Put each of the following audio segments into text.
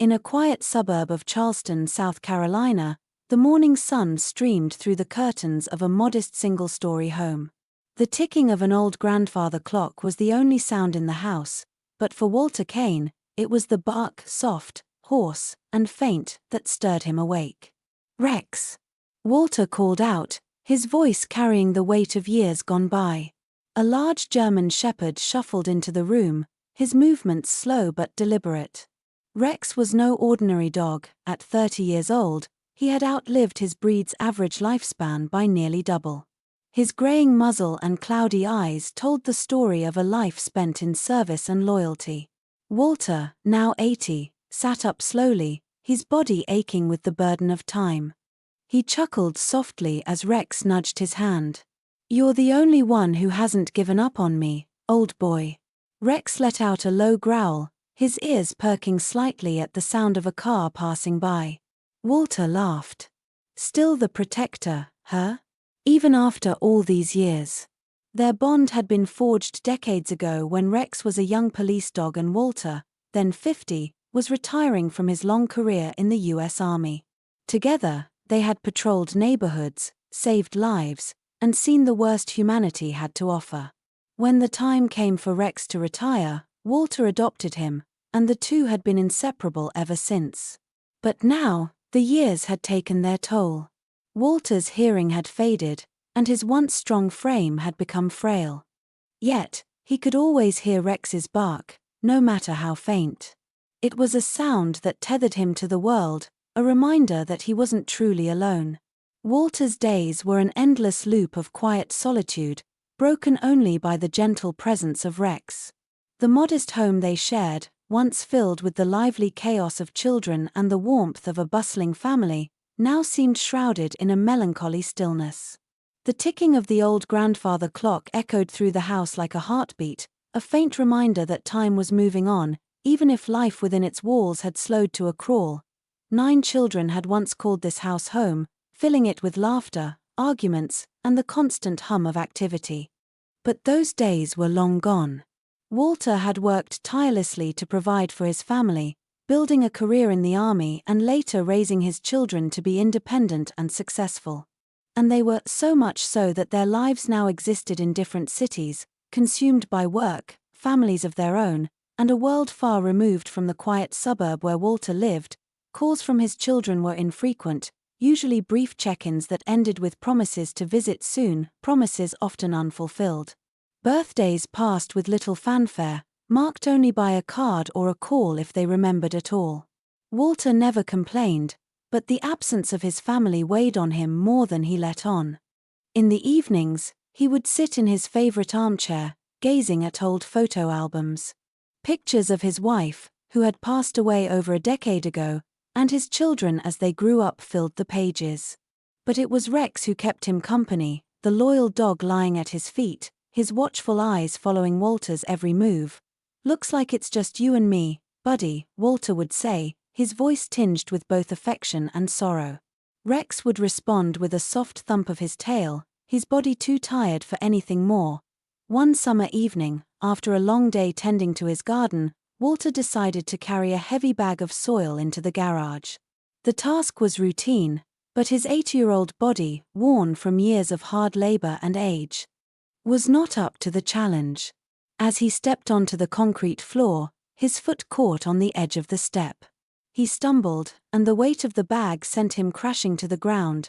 In a quiet suburb of Charleston, South Carolina, the morning sun streamed through the curtains of a modest single-story home. The ticking of an old grandfather clock was the only sound in the house, but for Walter Kane, it was the bark, soft, hoarse, and faint, that stirred him awake. "Rex!" Walter called out, his voice carrying the weight of years gone by. A large German shepherd shuffled into the room, his movements slow but deliberate. Rex was no ordinary dog. At 30 years old, he had outlived his breed's average lifespan by nearly double. His graying muzzle and cloudy eyes told the story of a life spent in service and loyalty. Walter, now 80, sat up slowly, his body aching with the burden of time. He chuckled softly as Rex nudged his hand. "You're the only one who hasn't given up on me, old boy." Rex let out a low growl, his ears perking slightly at the sound of a car passing by. Walter laughed. Still the protector, huh? Even after all these years. Their bond had been forged decades ago when Rex was a young police dog and Walter, then 50, was retiring from his long career in the U.S. Army. Together, they had patrolled neighborhoods, saved lives, and seen the worst humanity had to offer. When the time came for Rex to retire, Walter adopted him, and the two had been inseparable ever since. But now, the years had taken their toll. Walter's hearing had faded, and his once strong frame had become frail. Yet, he could always hear Rex's bark, no matter how faint. It was a sound that tethered him to the world, a reminder that he wasn't truly alone. Walter's days were an endless loop of quiet solitude, broken only by the gentle presence of Rex. The modest home they shared, once filled with the lively chaos of children and the warmth of a bustling family, now seemed shrouded in a melancholy stillness. The ticking of the old grandfather clock echoed through the house like a heartbeat, a faint reminder that time was moving on, even if life within its walls had slowed to a crawl. 9 children had once called this house home, filling it with laughter, arguments, and the constant hum of activity. But those days were long gone. Walter had worked tirelessly to provide for his family, building a career in the army and later raising his children to be independent and successful. And they were, so much so that their lives now existed in different cities, consumed by work, families of their own, and a world far removed from the quiet suburb where Walter lived. Calls from his children were infrequent, usually brief check-ins that ended with promises to visit soon, promises often unfulfilled. Birthdays passed with little fanfare, marked only by a card or a call if they remembered at all. Walter never complained, but the absence of his family weighed on him more than he let on. In the evenings, he would sit in his favorite armchair, gazing at old photo albums. Pictures of his wife, who had passed away over a decade ago, and his children as they grew up filled the pages. But it was Rex who kept him company, the loyal dog lying at his feet, his watchful eyes following Walter's every move. "Looks like it's just you and me, buddy," Walter would say, his voice tinged with both affection and sorrow. Rex would respond with a soft thump of his tail, his body too tired for anything more. One summer evening, after a long day tending to his garden, Walter decided to carry a heavy bag of soil into the garage. The task was routine, but his 80-year-old body, worn from years of hard labor and age, was not up to the challenge. As he stepped onto the concrete floor, his foot caught on the edge of the step. He stumbled, and the weight of the bag sent him crashing to the ground.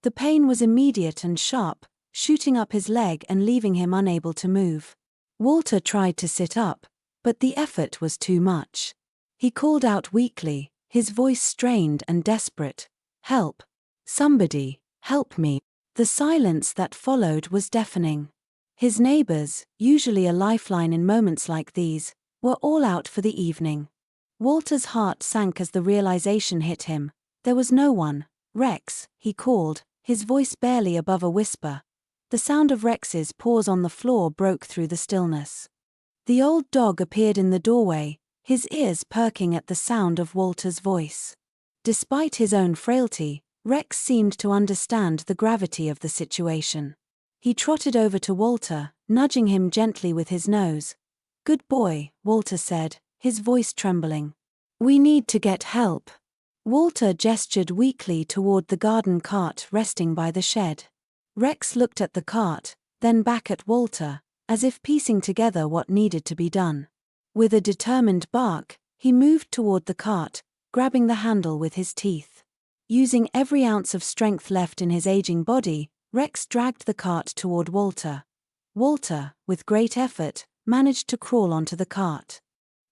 The pain was immediate and sharp, shooting up his leg and leaving him unable to move. Walter tried to sit up, but the effort was too much. He called out weakly, his voice strained and desperate, "Help! Somebody, help me!" The silence that followed was deafening. His neighbors, usually a lifeline in moments like these, were all out for the evening. Walter's heart sank as the realization hit him. There was no one. "Rex," he called, his voice barely above a whisper. The sound of Rex's paws on the floor broke through the stillness. The old dog appeared in the doorway, his ears perking at the sound of Walter's voice. Despite his own frailty, Rex seemed to understand the gravity of the situation. He trotted over to Walter, nudging him gently with his nose. "Good boy," Walter said, his voice trembling. We need to get help. Walter gestured weakly toward the garden cart resting by the shed. Rex looked at the cart, then back at Walter, as if piecing together what needed to be done. With a determined bark, he moved toward the cart, grabbing the handle with his teeth. Using every ounce of strength left in his aging body, Rex dragged the cart toward Walter. Walter, with great effort, managed to crawl onto the cart,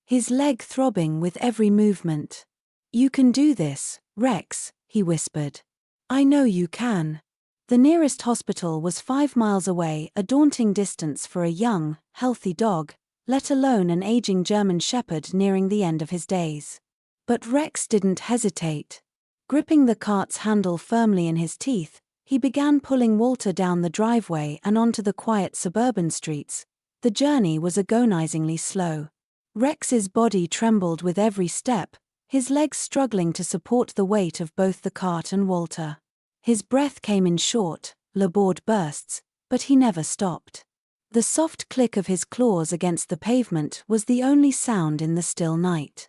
his leg throbbing with every movement. "You can do this, Rex," he whispered. "I know you can." The nearest hospital was 5 miles away, a daunting distance for a young, healthy dog, let alone an aging German shepherd nearing the end of his days. But Rex didn't hesitate. Gripping the cart's handle firmly in his teeth, he began pulling Walter down the driveway and onto the quiet suburban streets. The journey was agonizingly slow. Rex's body trembled with every step, his legs struggling to support the weight of both the cart and Walter. His breath came in short, labored bursts, but he never stopped. The soft click of his claws against the pavement was the only sound in the still night.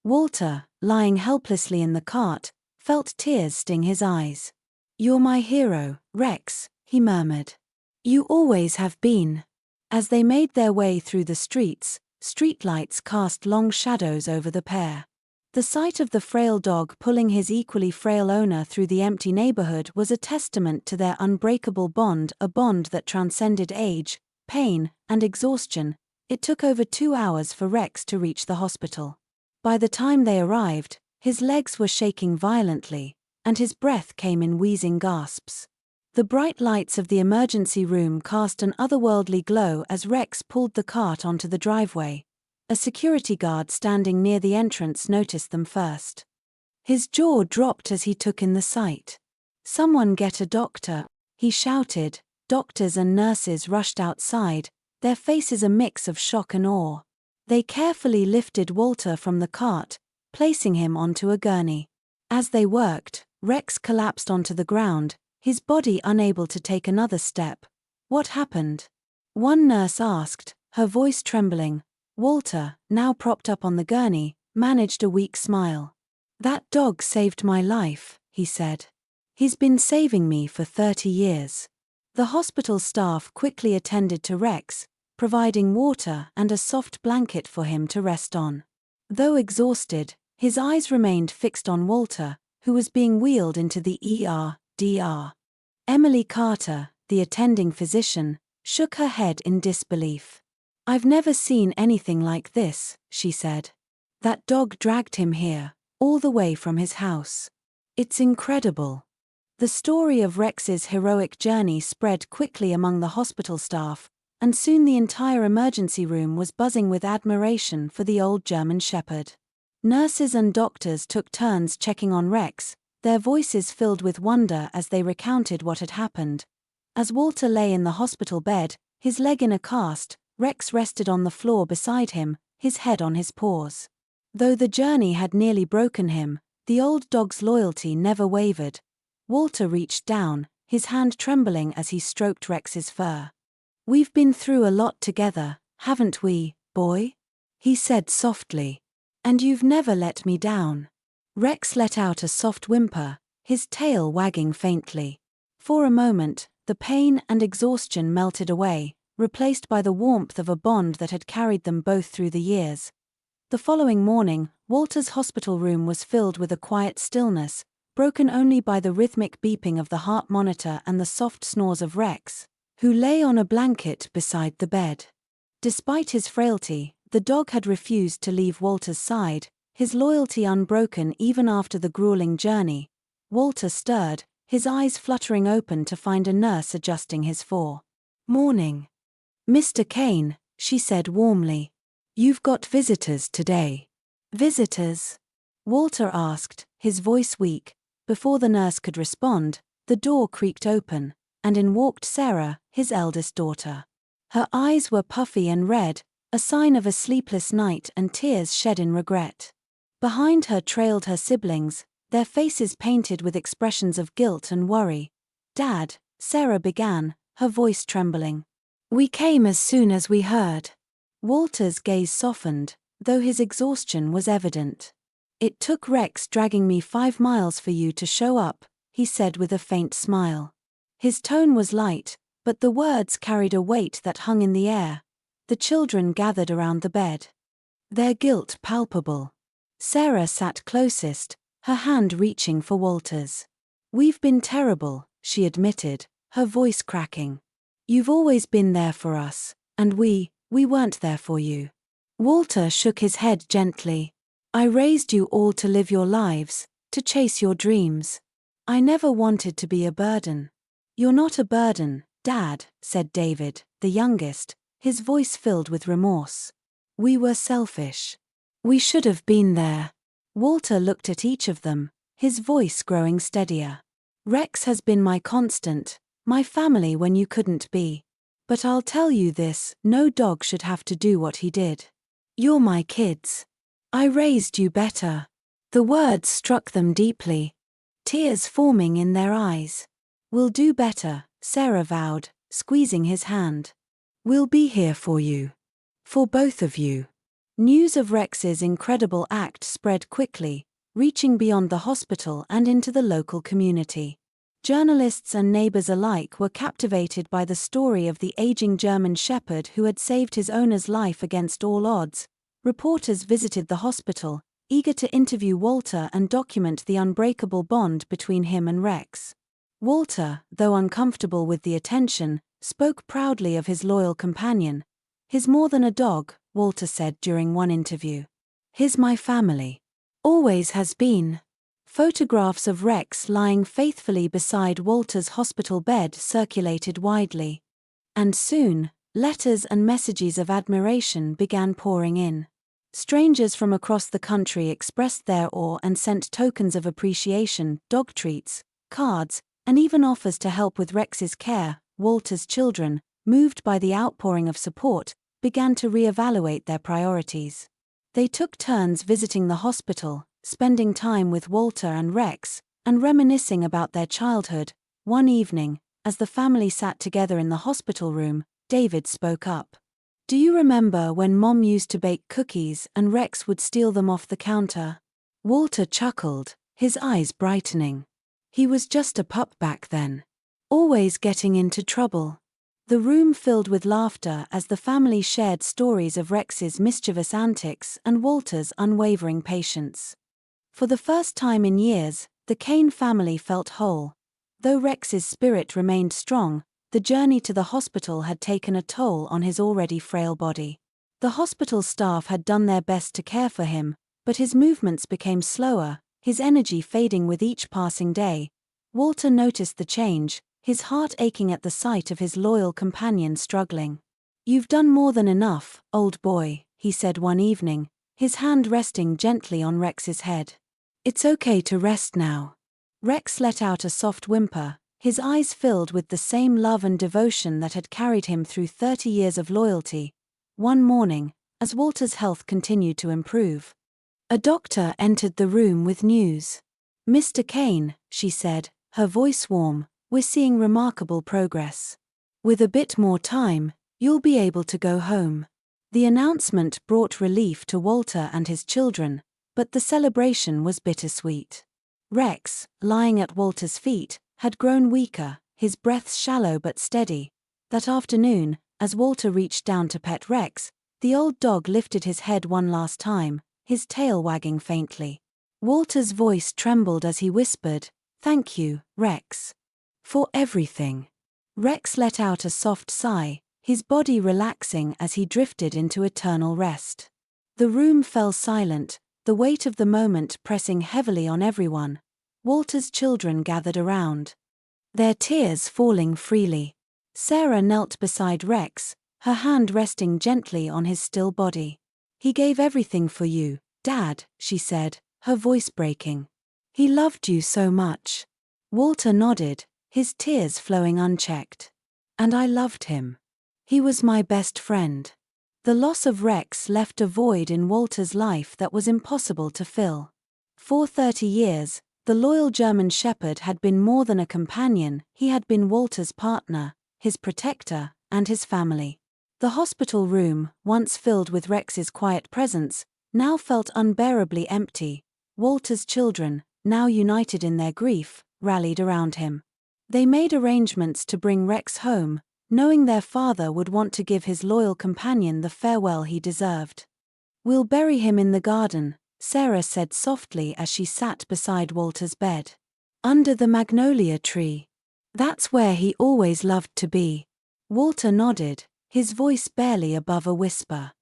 Walter, lying helplessly in the cart, felt tears sting his eyes. "You're my hero, Rex," he murmured. "You always have been." As they made their way through the streets, streetlights cast long shadows over the pair. The sight of the frail dog pulling his equally frail owner through the empty neighborhood was a testament to their unbreakable bond, a bond that transcended age, pain, and exhaustion. It took over 2 hours for Rex to reach the hospital. By the time they arrived, his legs were shaking violently, and his breath came in wheezing gasps. The bright lights of the emergency room cast an otherworldly glow as Rex pulled the cart onto the driveway. A security guard standing near the entrance noticed them first. His jaw dropped as he took in the sight. "Someone get a doctor," he shouted. Doctors and nurses rushed outside, their faces a mix of shock and awe. They carefully lifted Walter from the cart, placing him onto a gurney. As they worked, Rex collapsed onto the ground, his body unable to take another step. "What happened?" one nurse asked, her voice trembling. Walter, now propped up on the gurney, managed a weak smile. "That dog saved my life," he said. "He's been saving me for 30 years. The hospital staff quickly attended to Rex, providing water and a soft blanket for him to rest on. Though exhausted, his eyes remained fixed on Walter, who was being wheeled into the ER. Emily Carter, the attending physician, shook her head in disbelief. "I've never seen anything like this," she said. "That dog dragged him here, all the way from his house. It's incredible." The story of Rex's heroic journey spread quickly among the hospital staff, and soon the entire emergency room was buzzing with admiration for the old German shepherd. Nurses and doctors took turns checking on Rex, their voices filled with wonder as they recounted what had happened. As Walter lay in the hospital bed, his leg in a cast, Rex rested on the floor beside him, his head on his paws. Though the journey had nearly broken him, the old dog's loyalty never wavered. Walter reached down, his hand trembling as he stroked Rex's fur. "We've been through a lot together, haven't we, boy?" he said softly. "And you've never let me down." Rex let out a soft whimper, his tail wagging faintly. For a moment, the pain and exhaustion melted away, replaced by the warmth of a bond that had carried them both through the years. The following morning, Walter's hospital room was filled with a quiet stillness, broken only by the rhythmic beeping of the heart monitor and the soft snores of Rex, who lay on a blanket beside the bed. Despite his frailty, the dog had refused to leave Walter's side, his loyalty unbroken even after the grueling journey. Walter stirred, his eyes fluttering open to find a nurse adjusting his fore. "Morning, Mr. Kane," she said warmly. "You've got visitors today." "Visitors?" Walter asked, his voice weak. Before the nurse could respond, the door creaked open, and in walked Sarah, his eldest daughter. Her eyes were puffy and red, a sign of a sleepless night and tears shed in regret. Behind her trailed her siblings, their faces painted with expressions of guilt and worry. "Dad," Sarah began, her voice trembling. "We came as soon as we heard." Walter's gaze softened, though his exhaustion was evident. "It took Rex dragging me 5 miles for you to show up," he said with a faint smile. His tone was light, but the words carried a weight that hung in the air. The children gathered around the bed, their guilt palpable. Sarah sat closest, her hand reaching for Walter's. "We've been terrible," she admitted, her voice cracking. "You've always been there for us, and we weren't there for you." Walter shook his head gently. "I raised you all to live your lives, to chase your dreams. I never wanted to be a burden." "You're not a burden, Dad," said David, the youngest, his voice filled with remorse. "We were selfish. We should have been there." Walter looked at each of them, his voice growing steadier. "Rex has been my constant, my family when you couldn't be. But I'll tell you this, no dog should have to do what he did. You're my kids. I raised you better." The words struck them deeply, tears forming in their eyes. "We'll do better," Sarah vowed, squeezing his hand. "We'll be here for you. For both of you." News of Rex's incredible act spread quickly, reaching beyond the hospital and into the local community. Journalists and neighbors alike were captivated by the story of the aging German Shepherd who had saved his owner's life against all odds. Reporters visited the hospital, eager to interview Walter and document the unbreakable bond between him and Rex. Walter, though uncomfortable with the attention, spoke proudly of his loyal companion. "He's more than a dog," Walter said during one interview. "He's my family. Always has been." Photographs of Rex lying faithfully beside Walter's hospital bed circulated widely. And soon, letters and messages of admiration began pouring in. Strangers from across the country expressed their awe and sent tokens of appreciation, dog treats, cards, and even offers to help with Rex's care. Walter's children, moved by the outpouring of support, began to reevaluate their priorities. They took turns visiting the hospital, spending time with Walter and Rex, and reminiscing about their childhood. One evening, as the family sat together in the hospital room, David spoke up. "Do you remember when Mom used to bake cookies and Rex would steal them off the counter?" Walter chuckled, his eyes brightening. He was just a pup back then. Always getting into trouble. The room filled with laughter as the family shared stories of Rex's mischievous antics and Walter's unwavering patience. For the first time in years, the Kane family felt whole. Though Rex's spirit remained strong, the journey to the hospital had taken a toll on his already frail body. The hospital staff had done their best to care for him, but his movements became slower, his energy fading with each passing day. Walter noticed the change, his heart aching at the sight of his loyal companion struggling. "You've done more than enough, old boy," he said one evening, his hand resting gently on Rex's head. "It's okay to rest now." Rex let out a soft whimper, his eyes filled with the same love and devotion that had carried him through 30 years of loyalty. One morning, as Walter's health continued to improve, a doctor entered the room with news. "Mr. Kane," she said, her voice warm, "we're seeing remarkable progress. With a bit more time, you'll be able to go home." The announcement brought relief to Walter and his children, but the celebration was bittersweet. Rex, lying at Walter's feet, had grown weaker, his breath shallow but steady. That afternoon, as Walter reached down to pet Rex, the old dog lifted his head one last time, his tail wagging faintly. Walter's voice trembled as he whispered, "Thank you, Rex. For everything." Rex let out a soft sigh, his body relaxing as he drifted into eternal rest. The room fell silent, the weight of the moment pressing heavily on everyone. Walter's children gathered around, their tears falling freely. Sarah knelt beside Rex, her hand resting gently on his still body. "He gave everything for you, Dad," she said, her voice breaking. "He loved you so much." Walter nodded, his tears flowing unchecked. "And I loved him. He was my best friend." The loss of Rex left a void in Walter's life that was impossible to fill. For 30 years, the loyal German Shepherd had been more than a companion, he had been Walter's partner, his protector, and his family. The hospital room, once filled with Rex's quiet presence, now felt unbearably empty. Walter's children, now united in their grief, rallied around him. They made arrangements to bring Rex home, knowing their father would want to give his loyal companion the farewell he deserved. "We'll bury him in the garden," Sarah said softly as she sat beside Walter's bed. "Under the magnolia tree. That's where he always loved to be." Walter nodded, his voice barely above a whisper.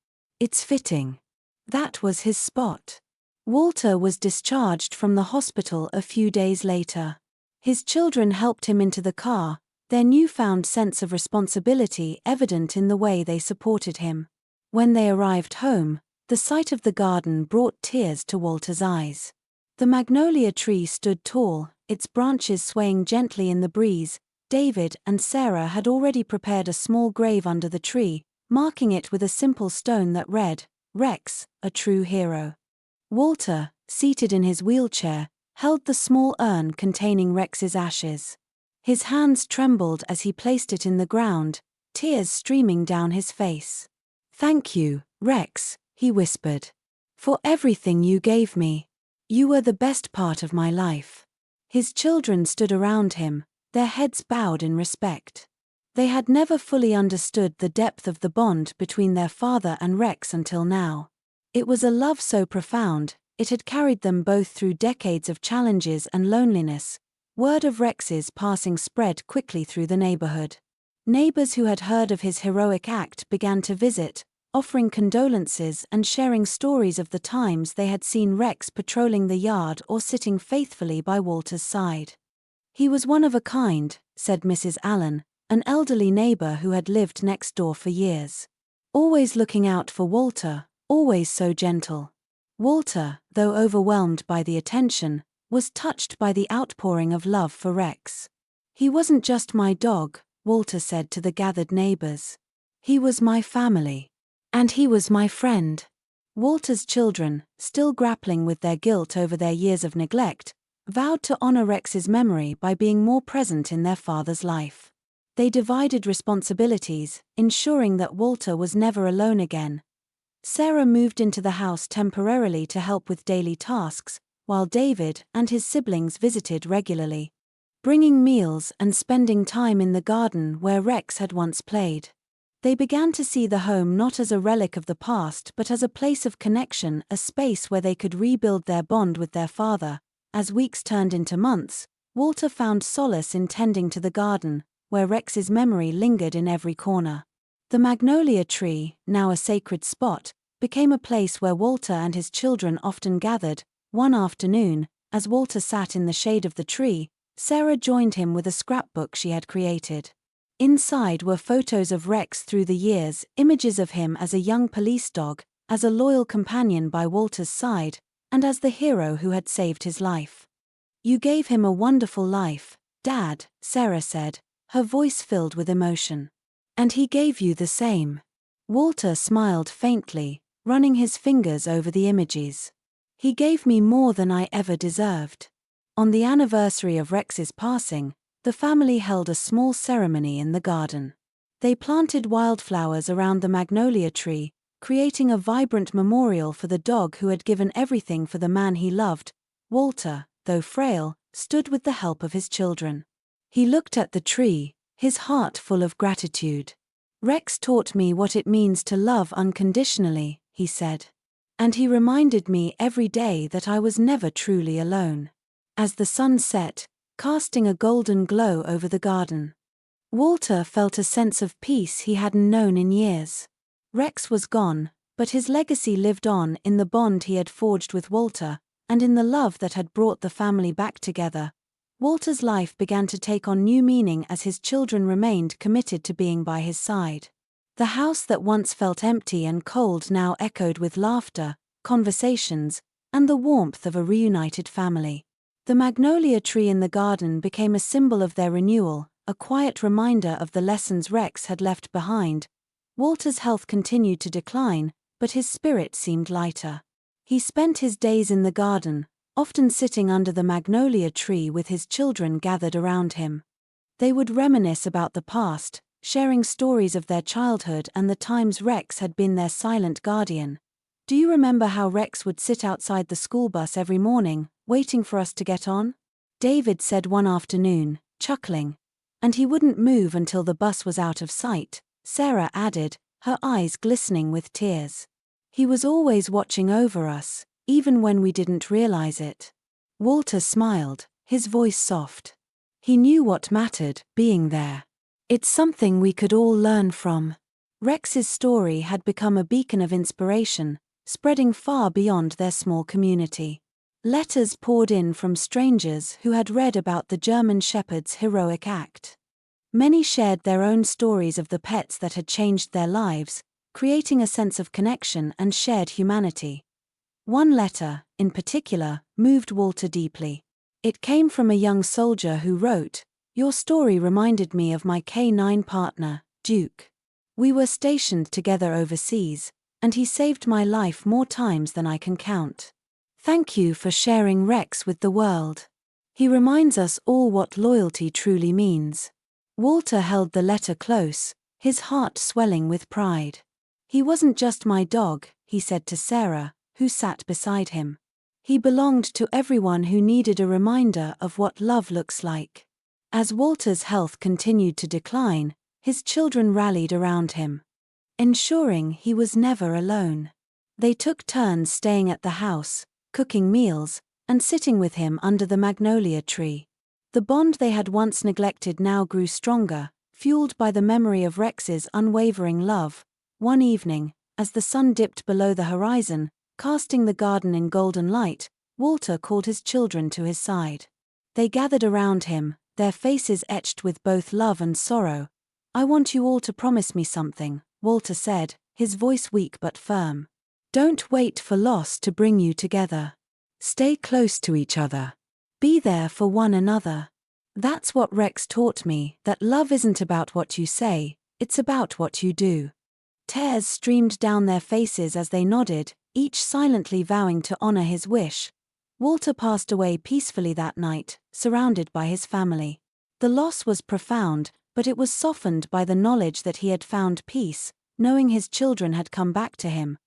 "It's fitting. That was his spot." Walter was discharged from the hospital a few days later. His children helped him into the car, their newfound sense of responsibility evident in the way they supported him. When they arrived home, the sight of the garden brought tears to Walter's eyes. The magnolia tree stood tall, its branches swaying gently in the breeze. David and Sarah had already prepared a small grave under the tree, marking it with a simple stone that read, "Rex, a true hero." Walter, seated in his wheelchair, held the small urn containing Rex's ashes. His hands trembled as he placed it in the ground, tears streaming down his face. "Thank you, Rex," he whispered, "for everything you gave me. You were the best part of my life." His children stood around him, their heads bowed in respect. They had never fully understood the depth of the bond between their father and Rex until now. It was a love so profound, it had carried them both through decades of challenges and loneliness. Word of Rex's passing spread quickly through the neighborhood. Neighbors who had heard of his heroic act began to visit, offering condolences and sharing stories of the times they had seen Rex patrolling the yard or sitting faithfully by Walter's side. "He was one of a kind," said Mrs. Allen, an elderly neighbor who had lived next door for years. "Always looking out for Walter, always so gentle." Walter, though overwhelmed by the attention, was touched by the outpouring of love for Rex. "He wasn't just my dog," Walter said to the gathered neighbors. "He was my family. And he was my friend." Walter's children, still grappling with their guilt over their years of neglect, vowed to honor Rex's memory by being more present in their father's life. They divided responsibilities, ensuring that Walter was never alone again. Sarah moved into the house temporarily to help with daily tasks, while David and his siblings visited regularly, bringing meals and spending time in the garden where Rex had once played. They began to see the home not as a relic of the past but as a place of connection, a space where they could rebuild their bond with their father. As weeks turned into months, Walter found solace in tending to the garden, where Rex's memory lingered in every corner. The magnolia tree, now a sacred spot, became a place where Walter and his children often gathered. One afternoon, as Walter sat in the shade of the tree, Sarah joined him with a scrapbook she had created. Inside were photos of Rex through the years, images of him as a young police dog, as a loyal companion by Walter's side, and as the hero who had saved his life. "You gave him a wonderful life, Dad," Sarah said, her voice filled with emotion. "And he gave you the same." Walter smiled faintly, running his fingers over the images. "He gave me more than I ever deserved." On the anniversary of Rex's passing, the family held a small ceremony in the garden. They planted wildflowers around the magnolia tree, creating a vibrant memorial for the dog who had given everything for the man he loved. Walter, though frail, stood with the help of his children. He looked at the tree, his heart full of gratitude. "Rex taught me what it means to love unconditionally," he said. "And he reminded me every day that I was never truly alone." As the sun set, casting a golden glow over the garden, Walter felt a sense of peace he hadn't known in years. Rex was gone, but his legacy lived on in the bond he had forged with Walter, and in the love that had brought the family back together. Walter's life began to take on new meaning as his children remained committed to being by his side. The house that once felt empty and cold now echoed with laughter, conversations, and the warmth of a reunited family. The magnolia tree in the garden became a symbol of their renewal, a quiet reminder of the lessons Rex had left behind. Walter's health continued to decline, but his spirit seemed lighter. He spent his days in the garden, often sitting under the magnolia tree with his children gathered around him. They would reminisce about the past, sharing stories of their childhood and the times Rex had been their silent guardian. Do you remember how Rex would sit outside the school bus every morning, waiting for us to get on? David said one afternoon, chuckling. And he wouldn't move until the bus was out of sight, Sarah added, her eyes glistening with tears. He was always watching over us, even when we didn't realize it. Walter smiled, his voice soft. He knew what mattered, being there. It's something we could all learn from. Rex's story had become a beacon of inspiration, spreading far beyond their small community. Letters poured in from strangers who had read about the German Shepherd's heroic act. Many shared their own stories of the pets that had changed their lives, creating a sense of connection and shared humanity. One letter, in particular, moved Walter deeply. It came from a young soldier who wrote, "Your story reminded me of my K9 partner, Duke. We were stationed together overseas, and he saved my life more times than I can count. Thank you for sharing Rex with the world. He reminds us all what loyalty truly means." Walter held the letter close, his heart swelling with pride. "He wasn't just my dog," he said to Sarah, who sat beside him. "He belonged to everyone who needed a reminder of what love looks like." As Walter's health continued to decline, his children rallied around him, ensuring he was never alone. They took turns staying at the house, cooking meals, and sitting with him under the magnolia tree. The bond they had once neglected now grew stronger, fueled by the memory of Rex's unwavering love. One evening, as the sun dipped below the horizon, casting the garden in golden light, Walter called his children to his side. They gathered around him, their faces etched with both love and sorrow. "I want you all to promise me something," Walter said, his voice weak but firm. "Don't wait for loss to bring you together. Stay close to each other. Be there for one another. That's what Rex taught me, that love isn't about what you say, it's about what you do." Tears streamed down their faces as they nodded, each silently vowing to honor his wish. Walter passed away peacefully that night, surrounded by his family. The loss was profound, but it was softened by the knowledge that he had found peace, knowing his children had come back to him.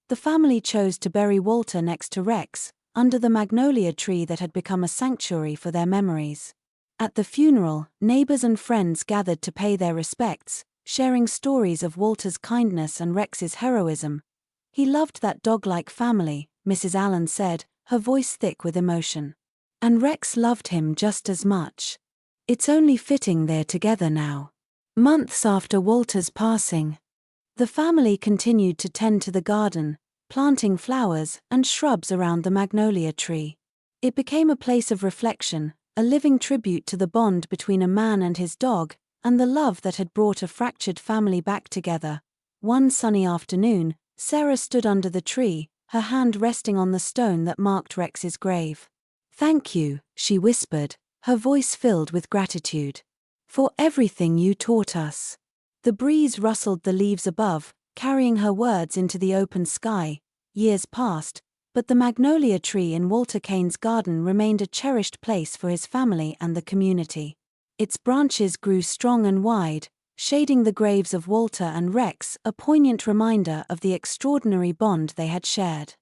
The family chose to bury Walter next to Rex, under the magnolia tree that had become a sanctuary for their memories. At the funeral, neighbors and friends gathered to pay their respects, sharing stories of Walter's kindness and Rex's heroism. "He loved that dog-like family," Mrs. Allen said, her voice thick with emotion. "And Rex loved him just as much. It's only fitting they're together now." Months after Walter's passing, the family continued to tend to the garden, planting flowers and shrubs around the magnolia tree. It became a place of reflection, a living tribute to the bond between a man and his dog, and the love that had brought a fractured family back together. One sunny afternoon, Sarah stood under the tree, her hand resting on the stone that marked Rex's grave. "Thank you," she whispered, her voice filled with gratitude, "for everything you taught us." The breeze rustled the leaves above, carrying her words into the open sky. Years passed, but the magnolia tree in Walter Kane's garden remained a cherished place for his family and the community. Its branches grew strong and wide, shading the graves of Walter and Rex, a poignant reminder of the extraordinary bond they had shared.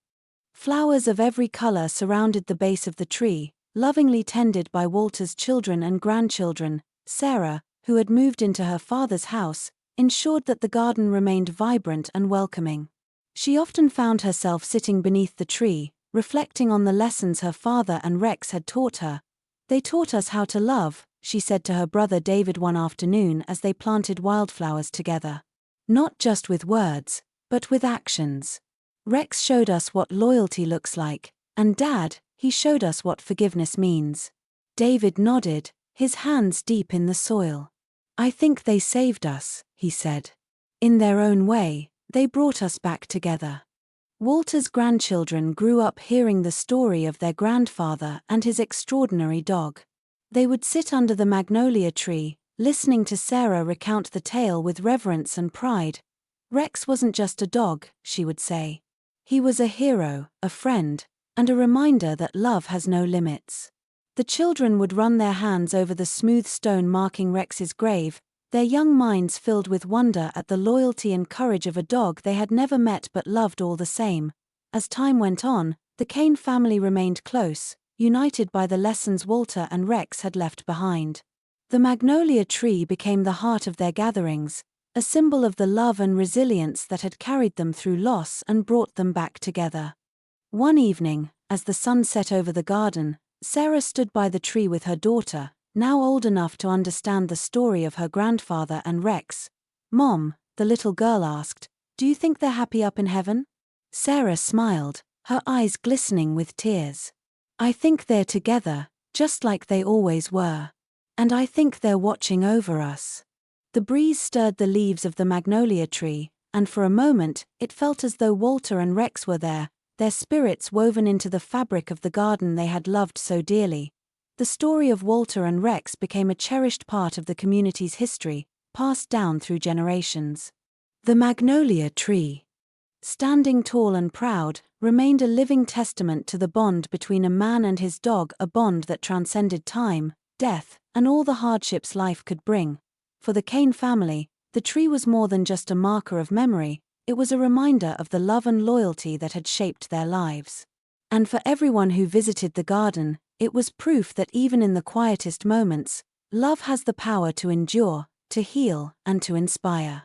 Flowers of every color surrounded the base of the tree, lovingly tended by Walter's children and grandchildren. Sarah, who had moved into her father's house, ensured that the garden remained vibrant and welcoming. She often found herself sitting beneath the tree, reflecting on the lessons her father and Rex had taught her. "They taught us how to love," she said to her brother David one afternoon as they planted wildflowers together. "Not just with words, but with actions. Rex showed us what loyalty looks like, and Dad, he showed us what forgiveness means." David nodded, his hands deep in the soil. "I think they saved us," he said. "In their own way, they brought us back together." Walter's grandchildren grew up hearing the story of their grandfather and his extraordinary dog. They would sit under the magnolia tree, listening to Sarah recount the tale with reverence and pride. "Rex wasn't just a dog," she would say. "He was a hero, a friend, and a reminder that love has no limits." The children would run their hands over the smooth stone marking Rex's grave, their young minds filled with wonder at the loyalty and courage of a dog they had never met but loved all the same. As time went on, the Kane family remained close, united by the lessons Walter and Rex had left behind. The magnolia tree became the heart of their gatherings, a symbol of the love and resilience that had carried them through loss and brought them back together. One evening, as the sun set over the garden, Sarah stood by the tree with her daughter, now old enough to understand the story of her grandfather and Rex. "Mom," the little girl asked, "do you think they're happy up in heaven?" Sarah smiled, her eyes glistening with tears. "I think they're together, just like they always were. And I think they're watching over us." The breeze stirred the leaves of the magnolia tree, and for a moment, it felt as though Walter and Rex were there, their spirits woven into the fabric of the garden they had loved so dearly. The story of Walter and Rex became a cherished part of the community's history, passed down through generations. The magnolia tree, standing tall and proud, remained a living testament to the bond between a man and his dog, a bond that transcended time, death, and all the hardships life could bring. For the Kane family, the tree was more than just a marker of memory, it was a reminder of the love and loyalty that had shaped their lives. And for everyone who visited the garden, it was proof that even in the quietest moments, love has the power to endure, to heal, and to inspire.